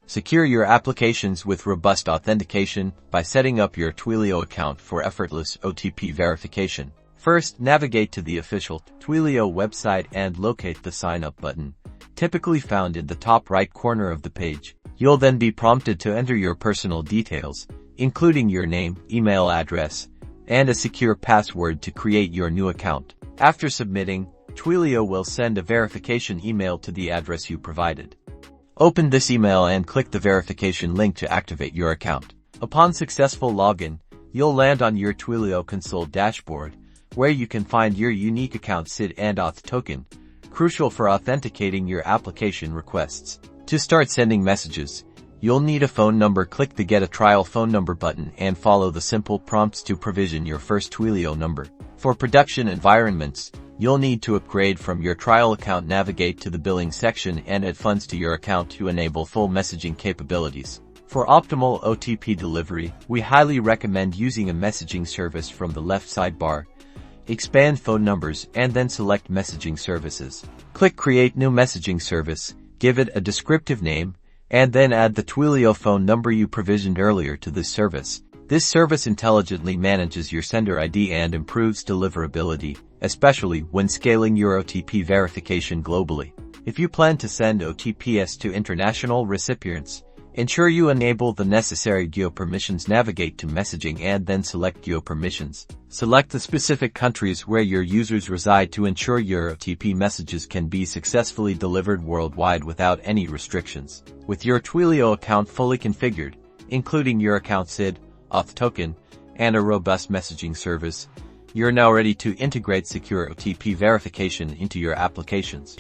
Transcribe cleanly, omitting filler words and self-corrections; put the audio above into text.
Secure your applications with robust authentication by setting up your Twilio account for effortless OTP verification. First, navigate to the official Twilio website and locate the Sign Up button, typically found in the top right corner of the page. You'll then be prompted to enter your personal details, including your name, email address, and a secure password to create your new account. After submitting, Twilio will send a verification email to the address you provided. Open this email and click the verification link to activate your account. Upon successful login, you'll land on your Twilio console dashboard, where you can find your unique account SID and Auth token, crucial for authenticating your application requests. To start sending messages, you'll need a phone number. Click the Get a Trial Phone Number button and follow the simple prompts to provision your first Twilio number. For production environments, you'll need to upgrade from your trial account. Navigate to the billing section and add funds to your account to enable full messaging capabilities. For optimal OTP delivery, we highly recommend using a messaging service from the left sidebar. Expand phone numbers and then select messaging services. Click Create New Messaging Service, give it a descriptive name, and then add the Twilio phone number you provisioned earlier to this service. This service intelligently manages your sender ID and improves deliverability, especially when scaling your OTP verification globally. If you plan to send OTPs to international recipients, ensure you enable the necessary Geo Permissions. Navigate to Messaging and then select Geo Permissions. Select the specific countries where your users reside to ensure your OTP messages can be successfully delivered worldwide without any restrictions. With your Twilio account fully configured, including your account SID, Auth token, and a robust messaging service, you're now ready to integrate secure OTP verification into your applications.